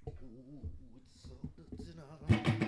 Ooh, it's so good tonight.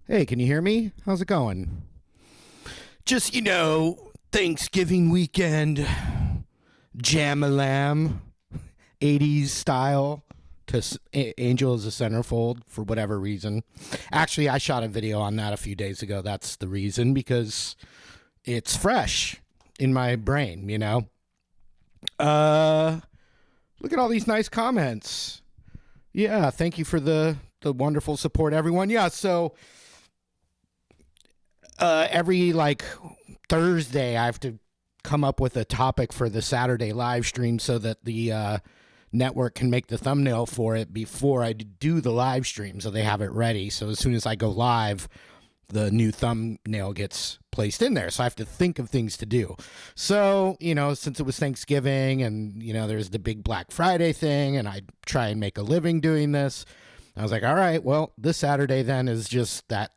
Hey, can you hear me? How's it going? Just, Thanksgiving weekend, jam-a-lam, 80s style to Angel as a Centerfold for whatever reason. Actually, I shot a video on that a few days ago. That's the reason, because it's fresh in my brain, Look at all these nice comments. Yeah, thank you for the wonderful support, everyone. Yeah, so every Thursday I have to come up with a topic for the Saturday live stream so that the network can make the thumbnail for it before I do the live stream, so they have it ready. So as soon as I go live, the new thumbnail gets placed in there. So I have to think of things to do. So, since it was Thanksgiving and, there's the big Black Friday thing, and I try and make a living doing this, I was like, all right, well, this Saturday then is just that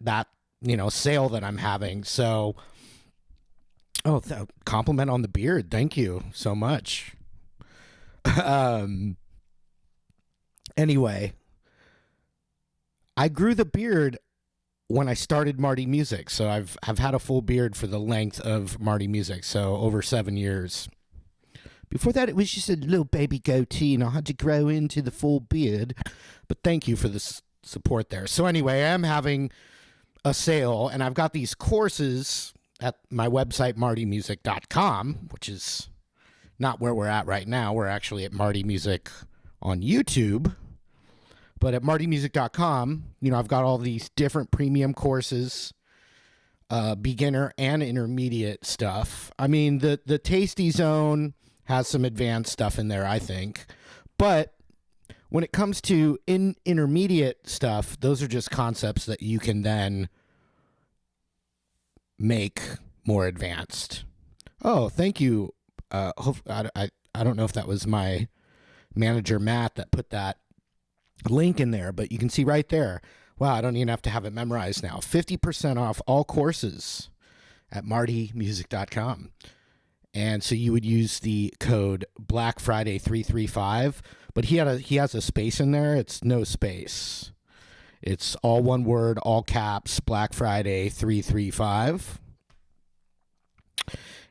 sale that I'm having. So, compliment on the beard. Thank you so much. Anyway, I grew the beard when I started Marty Music. So I've had a full beard for the length of Marty Music. So over 7 years. Before that, it was just a little baby goatee, and I had to grow into the full beard. But thank you for the support there. So anyway, I'm having a sale, and I've got these courses at my website, martymusic.com, which is not where we're at right now. We're actually at Marty Music on YouTube. But at martymusic.com, I've got all these different premium courses, beginner and intermediate stuff. I mean, the Tasty Zone has some advanced stuff in there, I think. But when it comes to intermediate stuff, those are just concepts that you can then make more advanced. Oh, thank you. I don't know if that was my manager, Matt, that put that link in there, but you can see right there. Wow, I don't even have to have it memorized now. 50% off all courses at martymusic.com. And so you would use the code Black Friday 335, but he has a space in there. It's no space. It's all one word, all caps, Black Friday 335.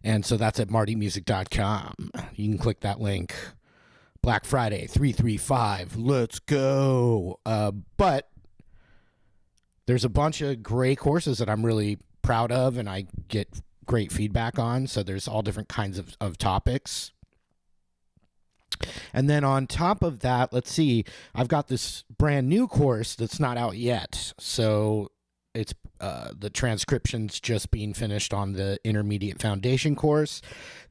And so that's at martymusic.com. You can click that link. Black Friday 335. Let's go. But there's a bunch of great courses that I'm really proud of, and I get great feedback on. So there's all different kinds of topics. And then on top of that, let's see, I've got this brand new course that's not out yet. So it's the transcription's just being finished on the intermediate foundation course.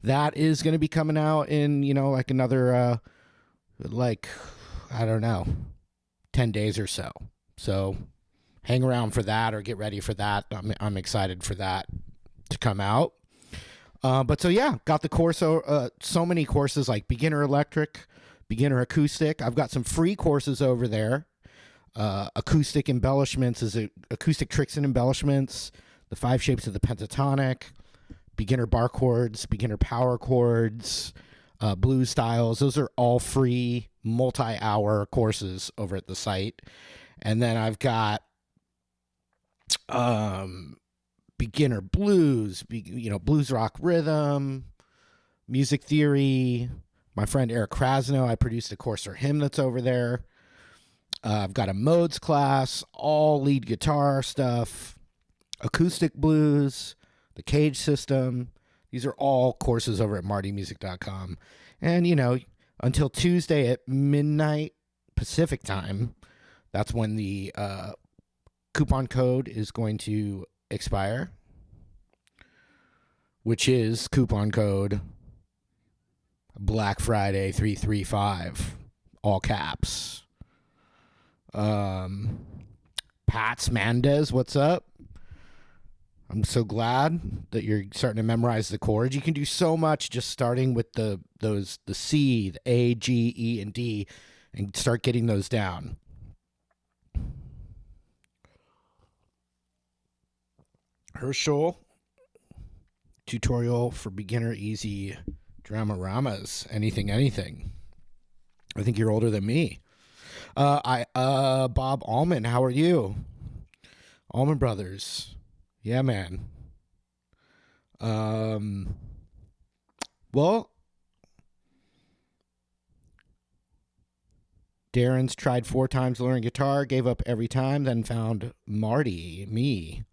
That is going to be coming out in, another, I don't know, 10 days or so. So hang around for that or get ready for that. I'm excited for that to come out. But so yeah, got the course, so many courses like beginner electric, beginner acoustic. I've got some free courses over there. Acoustic embellishments is acoustic tricks and embellishments, the 5 shapes of the pentatonic, beginner bar chords, beginner power chords, blues styles. Those are all free multi-hour courses over at the site. And then I've got beginner blues, blues rock rhythm, music theory. My friend Eric Krasno, I produced a course for him that's over there. I've got a modes class, all lead guitar stuff, acoustic blues, the cage system. These are all courses over at martymusic.com. And, until Tuesday at midnight Pacific time, that's when the coupon code is going to expire, which is coupon code Black Friday 335, all caps. Pats Mendez, what's up? I'm so glad that you're starting to memorize the chords. You can do so much just starting with the C, the A, G, E, and D, and start getting those down. Herschel, tutorial for beginner easy Dramaramas. Anything. I think you're older than me. Bob Allman, how are you? Allman Brothers. Yeah, man. Well, Darren's tried 4 times learning guitar, gave up every time, then found Marty, me.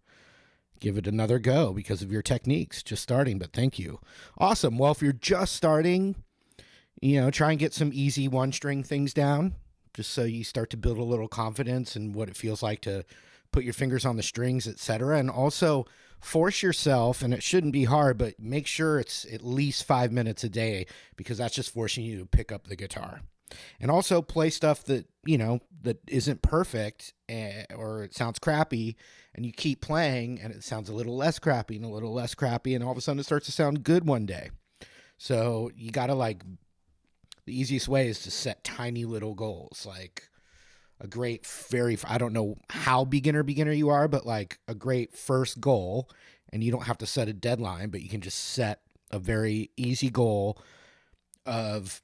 Give it another go because of your techniques. Just starting, but thank you. Awesome. Well, if you're just starting, try and get some easy one-string things down, just so you start to build a little confidence in what it feels like to put your fingers on the strings, etc. And also force yourself, and it shouldn't be hard, but make sure it's at least 5 minutes a day, because that's just forcing you to pick up the guitar. And also play stuff that, that isn't perfect, or it sounds crappy, and you keep playing and it sounds a little less crappy and a little less crappy, and all of a sudden it starts to sound good one day. So you got to the easiest way is to set tiny little goals, like a great, I don't know how beginner you are, but like a great first goal, and you don't have to set a deadline, but you can just set a very easy goal of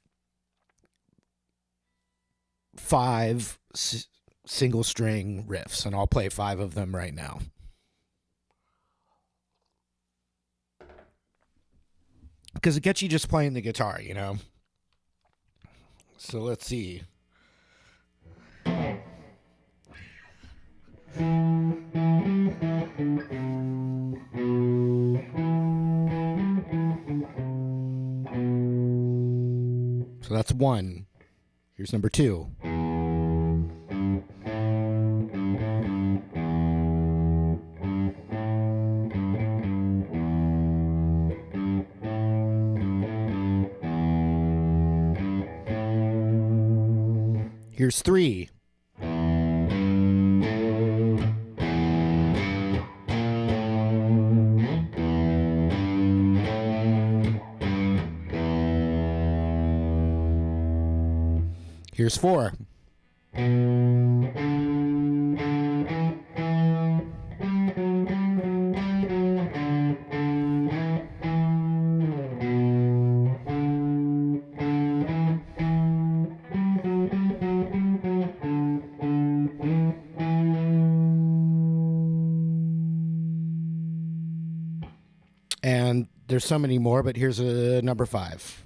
5 single string riffs, and I'll play 5 of them right now. Because it gets you just playing the guitar, So let's see. So that's 1. Here's number 2. Here's 3. Here's 4. And there's so many more, but here's a number 5.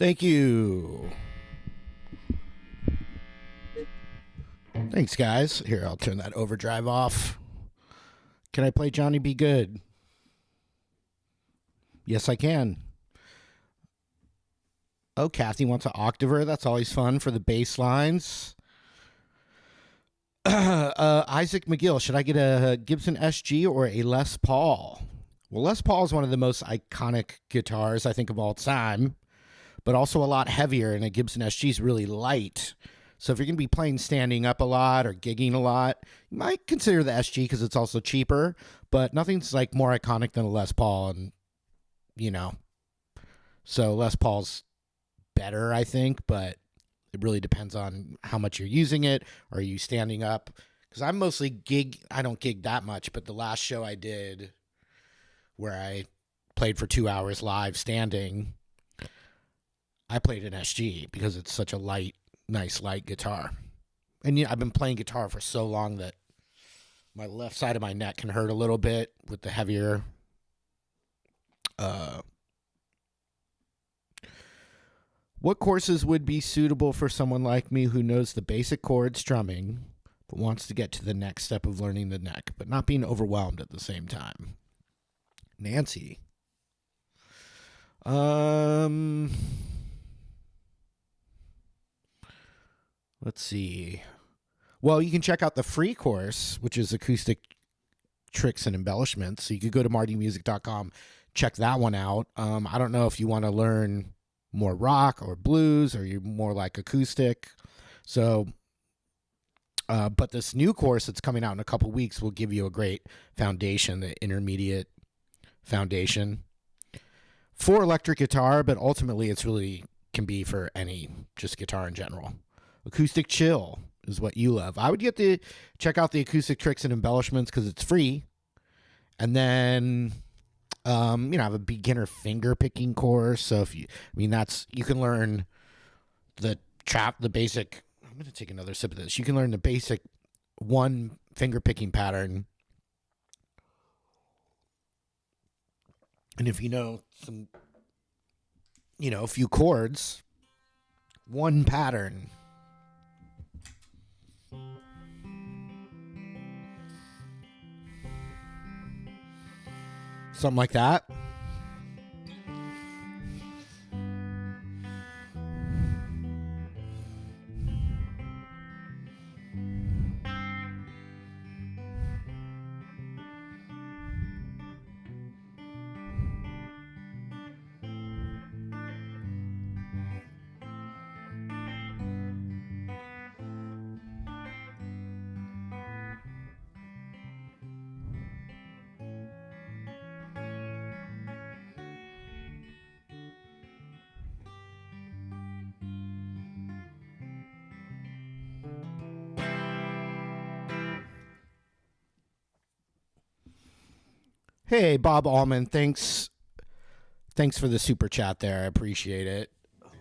Thank you. Thanks, guys. Here, I'll turn that overdrive off. Can I play Johnny Be Good? Yes, I can. Oh, Kathy wants an octaver. That's always fun for the bass lines. Isaac McGill, should I get a Gibson SG or a Les Paul? Well, Les Paul is one of the most iconic guitars, I think, of all time, but also a lot heavier, and a Gibson SG is really light. So if you're going to be playing standing up a lot or gigging a lot, you might consider the SG because it's also cheaper, but nothing's like more iconic than a Les Paul, and so Les Paul's better, I think, but it really depends on how much you're using it. Are you standing up? Because I'm mostly I don't gig that much, but the last show I did where I played for 2 hours live standing, I played an SG because it's such a nice light guitar. And I've been playing guitar for so long that my left side of my neck can hurt a little bit with the heavier What courses would be suitable for someone like me who knows the basic chord strumming but wants to get to the next step of learning the neck, but not being overwhelmed at the same time? Nancy. Let's see. Well, you can check out the free course, which is acoustic tricks and embellishments. So you could go to martymusic.com, check that one out. I don't know if you want to learn more rock or blues, or you're more like acoustic. So, but this new course that's coming out in a couple weeks will give you a great foundation, the intermediate foundation for electric guitar, but ultimately it's really can be for any, just guitar in general. Acoustic chill is what you love. I would get to check out the acoustic tricks and embellishments because it's free. And then, have a beginner finger picking course. So if you can learn the basic, I'm going to take another sip of this. You can learn the basic one finger picking pattern. And if you know a few chords, one pattern. Something like that. Hey, Bob Allman, thanks for the super chat there. I appreciate it.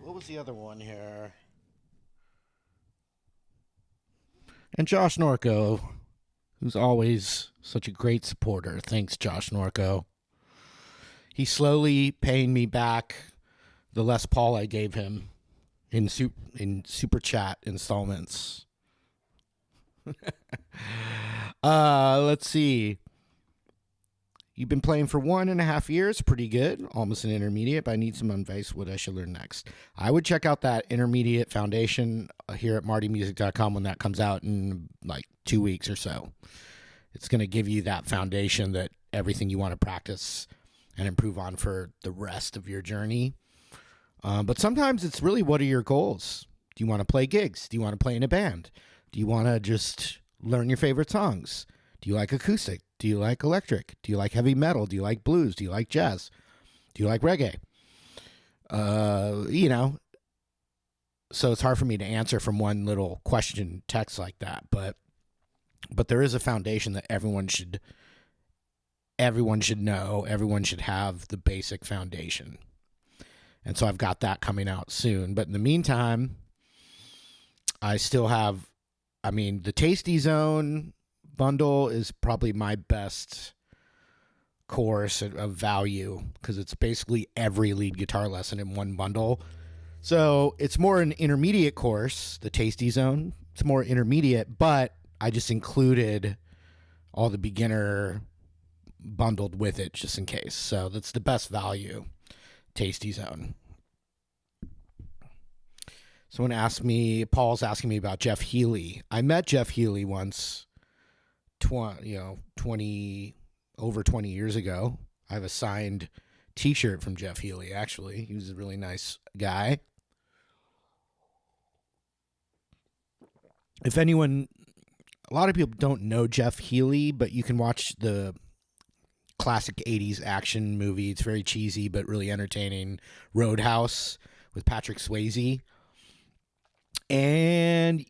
What was the other one here? And Josh Norco, who's always such a great supporter. Thanks, Josh Norco. He's slowly paying me back the Les Paul I gave him in super chat installments. Let's see. You've been playing for 1.5 years. Pretty good. Almost an intermediate, but I need some advice what I should learn next. I would check out that intermediate foundation here at martymusic.com when that comes out in like 2 weeks or so. It's going to give you that foundation, that everything you want to practice and improve on for the rest of your journey. But sometimes it's really, what are your goals? Do you want to play gigs? Do you want to play in a band? Do you want to just learn your favorite songs? Do you like acoustic? Do you like electric? Do you like heavy metal? Do you like blues? Do you like jazz? Do you like reggae? So it's hard for me to answer from one little question text like that. But there is a foundation that everyone should know. Everyone should have the basic foundation. And so I've got that coming out soon. But in the meantime, I still have, the Tasty Zone bundle is probably my best course of value, because it's basically every lead guitar lesson in one bundle. So it's more an intermediate course, the Tasty Zone. It's more intermediate, but I just included all the beginner bundled with it just in case. So that's the best value, Tasty Zone. Someone asked me, Paul's asking me about Jeff Healey. I met Jeff Healey once, 20 years ago. I have a signed t-shirt from Jeff Healey, actually. He was a really nice guy. If anyone, a lot of people don't know Jeff Healey, but you can watch the classic 80s action movie. It's very cheesy, but really entertaining. Roadhouse with Patrick Swayze. And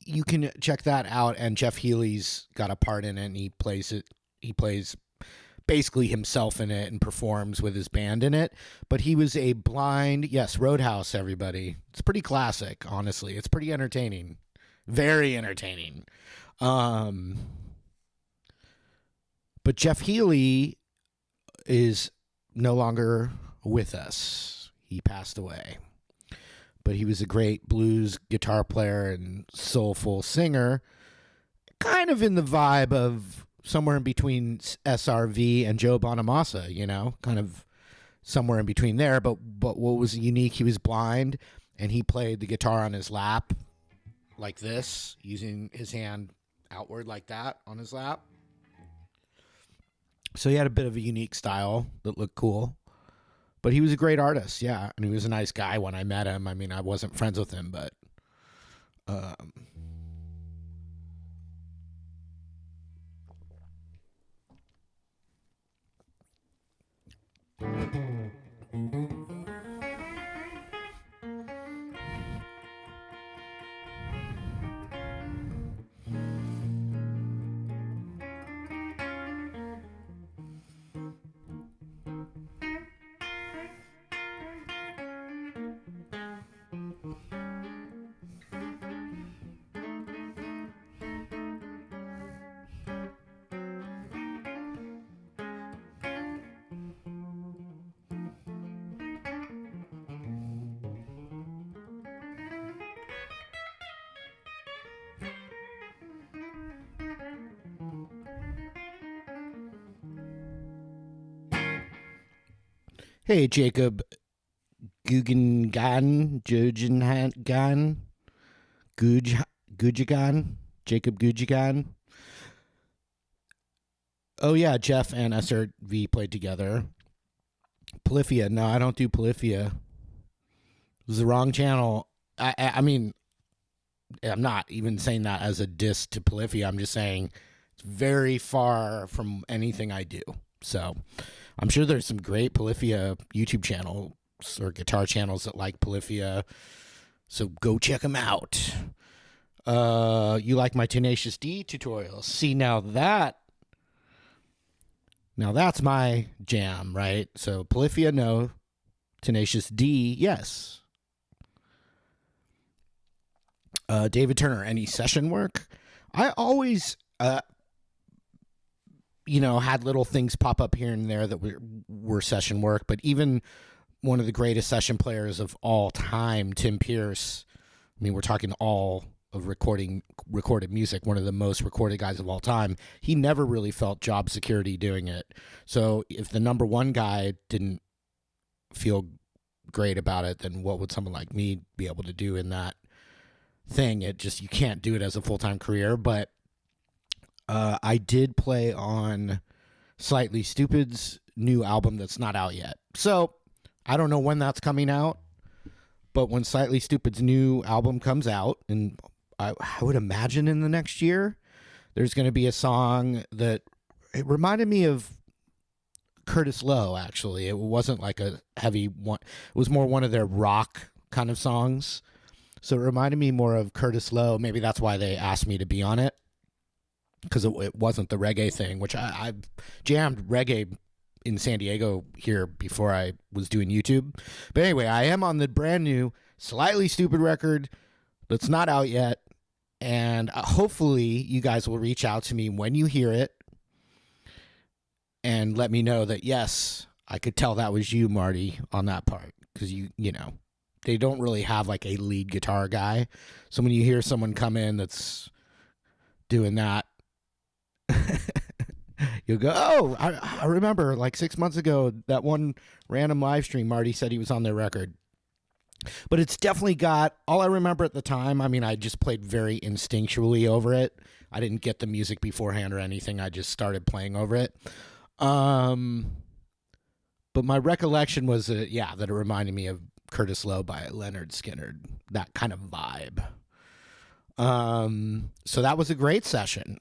you can check that out, and Jeff Healey's got a part in it, and he plays basically himself in it and performs with his band in it. But he was a blind, Roadhouse, everybody. It's pretty classic, honestly. It's pretty entertaining. Very entertaining. But Jeff Healey is no longer with us. He passed away. but he was a great blues guitar player and soulful singer, kind of in the vibe of somewhere in between SRV and Joe Bonamassa, you know, kind of somewhere in between there. But what was unique, he was blind, and he played the guitar on his lap like this, using his hand outward like that on his lap. So he had a bit of a unique style that looked cool. But he was a great artist, yeah. And he was a nice guy when I met him. I mean, I wasn't friends with him, but... Hey, Jacob Guggengan, Gujigan, Jacob Gujigan. Oh, yeah, Jeff and SRV played together. Polyphia. No, I don't do Polyphia. It was the wrong channel. I mean, I'm not even saying that as a diss to Polyphia. I'm just saying it's very far from anything I do. So I'm sure there's some great Polyphia YouTube channels or guitar channels that like Polyphia. So go check them out. You like my Tenacious D tutorials? See, now that's my jam, right? So Polyphia, no. Tenacious D, yes. David Turner, any session work? I always, had little things pop up here and there that were session work, but even one of the greatest session players of all time, Tim Pierce, I mean, we're talking all of recorded music, one of the most recorded guys of all time, he never really felt job security doing it. So if the number one guy didn't feel great about it, then what would someone like me be able to do in that thing? You can't do it as a full-time career. But I did play on Slightly Stupid's new album that's not out yet. So I don't know when that's coming out, but when Slightly Stupid's new album comes out, and I would imagine in the next year, there's going to be a song that it reminded me of Curtis Lowe, actually. It wasn't like a heavy one. It was more one of their rock kind of songs. So it reminded me more of Curtis Lowe. Maybe that's why they asked me to be on it, because it wasn't the reggae thing, which I jammed reggae in San Diego here before I was doing YouTube. But anyway, I am on the brand new Slightly Stupid record that's not out yet. And hopefully you guys will reach out to me when you hear it and let me know that, yes, I could tell that was you, Marty, on that part. Because they don't really have like a lead guitar guy. So when you hear someone come in that's doing that, you'll go, oh, I remember like 6 months ago, that one random live stream, Marty said he was on their record. But it's definitely got, all I remember at the time, I mean, I just played very instinctually over it. I didn't get the music beforehand or anything. I just started playing over it. But my recollection was that it reminded me of Curtis Lowe by Leonard Skinner, that kind of vibe. So that was a great session.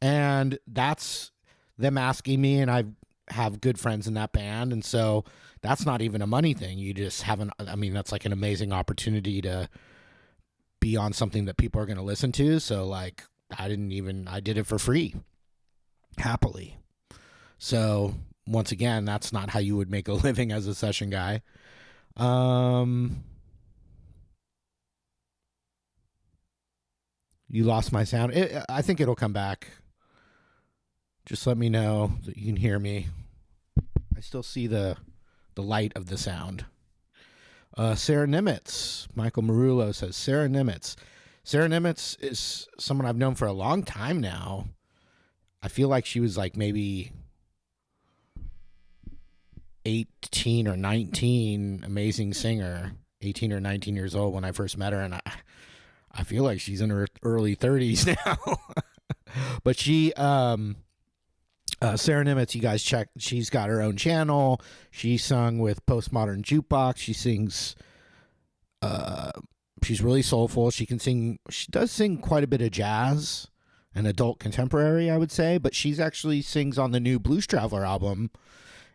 And that's them asking me, and I have good friends in that band. And so that's not even a money thing. You just haven't, that's like an amazing opportunity to be on something that people are going to listen to. So like, I did it for free, happily. So once again, that's not how you would make a living as a session guy. You lost my sound. I think it'll come back. Just let me know that you can hear me. I still see the light of the sound. Sarah Nimitz. Michael Marullo says Sarah Nimitz. Sarah Nimitz is someone I've known for a long time now. I feel like she was like maybe 18 or 19, amazing singer, 18 or 19 years old when I first met her, and I feel like she's in her early 30s now. But she, Sarah Nimitz, you guys check, she's got her own channel. She sung with Postmodern Jukebox. She sings, she's really soulful. She does sing quite a bit of jazz and adult contemporary, I would say, but she's actually sings on the new Blues Traveler album.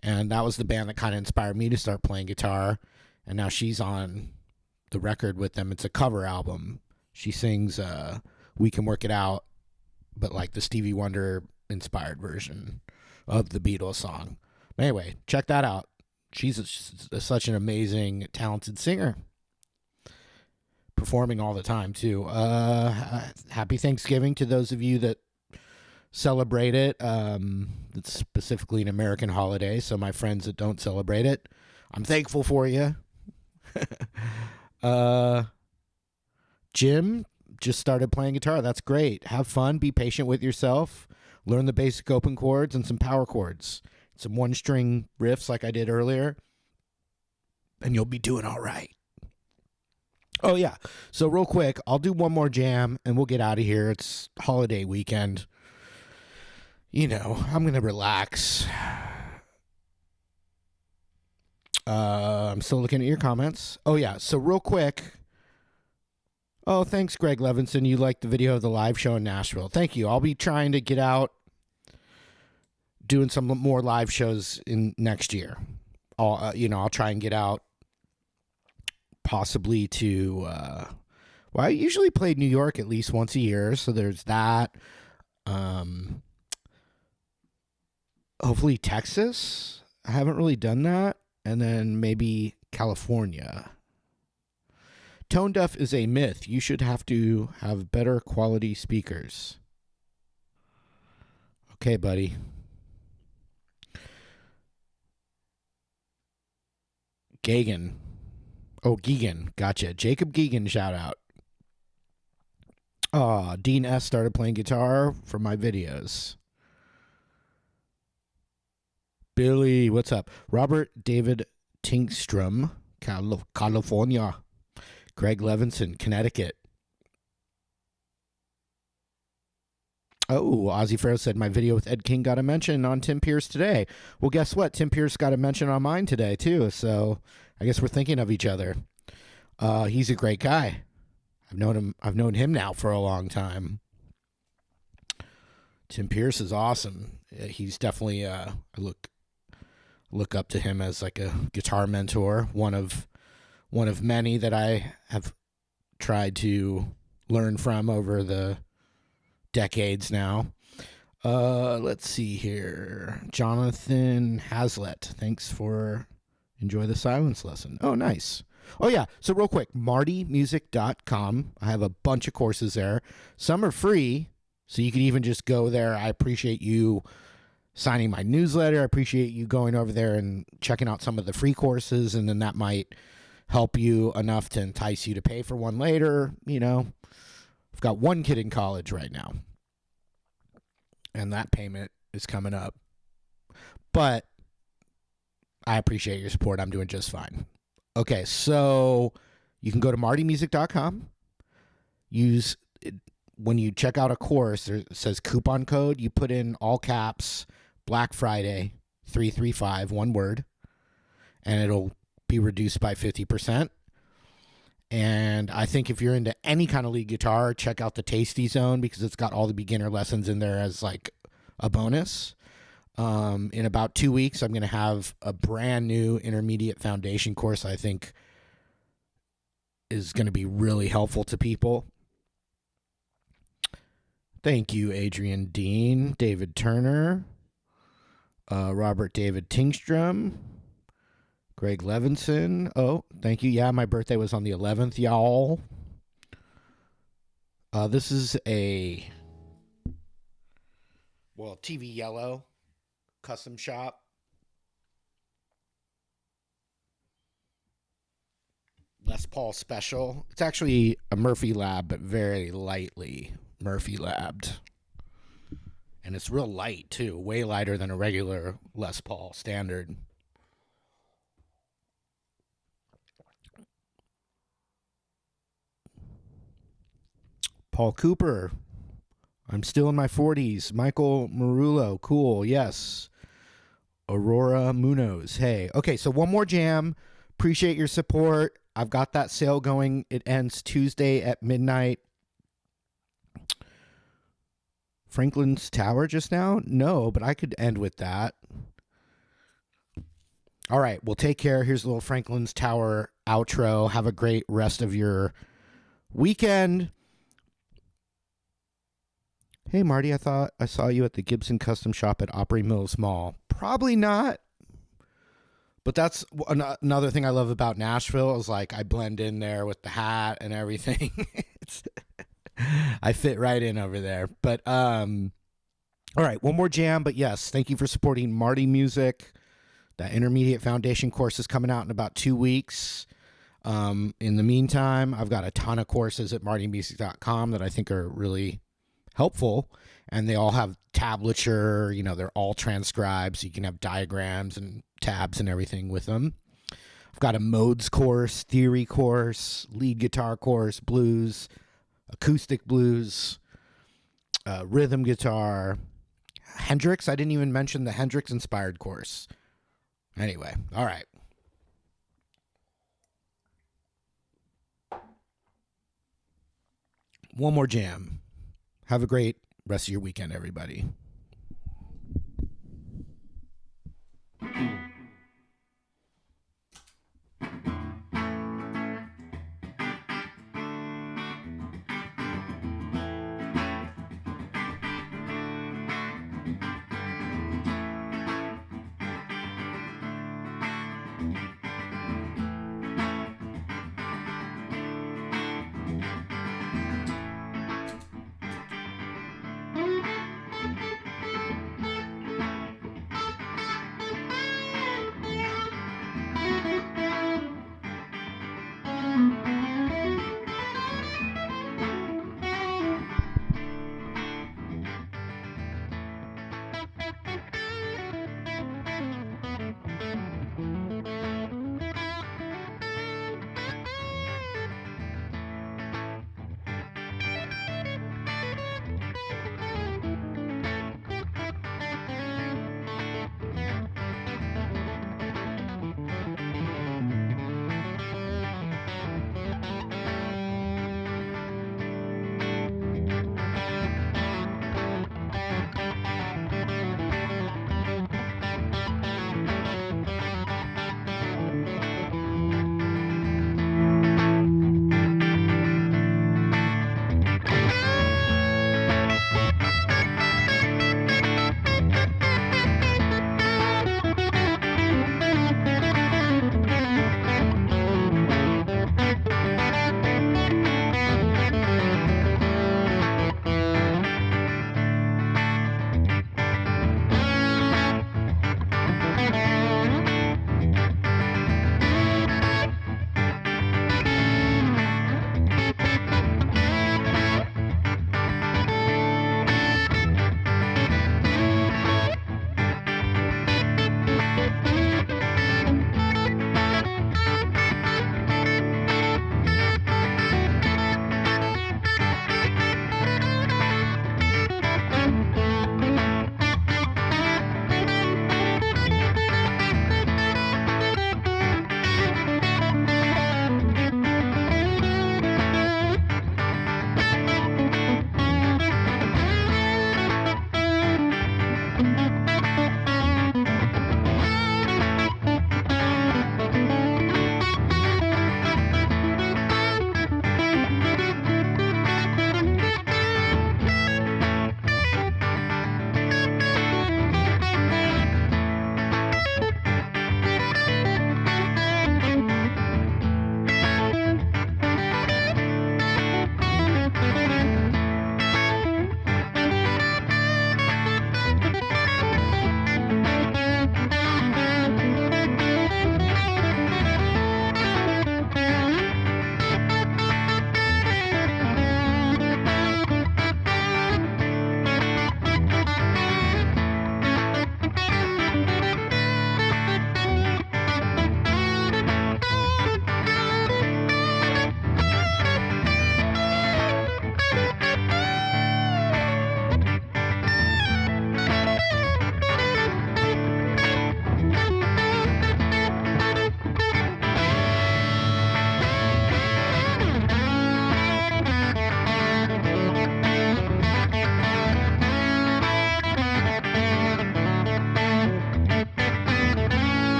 And that was the band that kind of inspired me to start playing guitar. And now she's on the record with them. It's a cover album. She sings We Can Work It Out, but like the Stevie Wonder inspired version of the Beatles song. But anyway, check that out. She's such an amazing, talented singer. Performing all the time, too. Happy Thanksgiving to those of you that celebrate it. It's specifically an American holiday, so my friends that don't celebrate it, I'm thankful for you. Jim just started playing guitar. That's great. Have fun. Be patient with yourself. Learn the basic open chords and some power chords. Some one-string riffs like I did earlier, and you'll be doing all right. Oh, yeah. So real quick, I'll do one more jam, and we'll get out of here. It's holiday weekend. You know, I'm going to relax. I'm still looking at your comments. Oh, yeah. So real quick. Oh, thanks, Greg Levinson. You liked the video of the live show in Nashville. Thank you. I'll be trying to get out doing some more live shows in next year. I'll try and get out possibly to, I usually play New York at least once a year. So there's that. Hopefully Texas. I haven't really done that. And then maybe California. Tone deaf is a myth. You should have to have better quality speakers. Okay, buddy. Gagan. Oh, Geegan. Gotcha. Jacob Geegan, shout out. Dean S. started playing guitar for my videos. Billy, what's up? Robert David Tinkstrom, California. Greg Levinson, Connecticut. Oh, Ozzy Farrow said my video with Ed King got a mention on Tim Pierce today. Well, guess what? Tim Pierce got a mention on mine today, too. So I guess we're thinking of each other. He's a great guy. I've known him now for a long time. Tim Pierce is awesome. He's definitely I look up to him as like a guitar mentor, one of many that I have tried to learn from over the decades now. Let's see here. Jonathan Hazlitt, thanks for enjoy the silence lesson. Oh, nice. Oh, yeah. So real quick, martymusic.com. I have a bunch of courses there. Some are free, so you can even just go there. I appreciate you signing my newsletter. I appreciate you going over there and checking out some of the free courses, and then that might help you enough to entice you to pay for one later. You know, I've got one kid in college right now, and that payment is coming up. But I appreciate your support. I'm doing just fine. Okay, so you can go to martymusic.com. Use when you check out a course, it says coupon code. You put in all caps Black Friday 335, one word, and it'll be reduced by 50%. And I think if you're into any kind of lead guitar, check out the Tasty Zone because it's got all the beginner lessons in there as like a bonus. In about 2 weeks, I'm going to have a brand new intermediate foundation course I think is going to be really helpful to people. Thank you, Adrian Dean, David Turner, Robert David Tingstrom, Greg Levinson. Oh, thank you. Yeah, my birthday was on the 11th, y'all. This is a, TV Yellow custom shop. Les Paul Special. It's actually a Murphy Lab, but very lightly Murphy Labbed. And it's real light, too. Way lighter than a regular Les Paul standard. Paul Cooper. I'm still in my 40s. Michael Marullo. Cool. Yes. Aurora Munoz. Hey. Okay, so one more jam. Appreciate your support. I've got that sale going. It ends Tuesday at midnight. Franklin's Tower just now? No, but I could end with that. All right, well, take care. Here's a little Franklin's Tower outro. Have a great rest of your weekend. Hey, Marty, I thought I saw you at the Gibson Custom Shop at Opry Mills Mall. Probably not. But that's another thing I love about Nashville is like I blend in there with the hat and everything. I fit right in over there. But all right, one more jam. But yes, thank you for supporting Marty Music. That intermediate foundation course is coming out in about 2 weeks. In the meantime, I've got a ton of courses at martymusic.com that I think are really helpful. And they all have tablature, you know, they're all transcribed, so you can have diagrams and tabs and everything with them. I've got a modes course, theory course, lead guitar course, blues, acoustic blues, rhythm guitar, Hendrix. I didn't even mention the Hendrix inspired course. Anyway, all right. One more jam. Have a great rest of your weekend, everybody.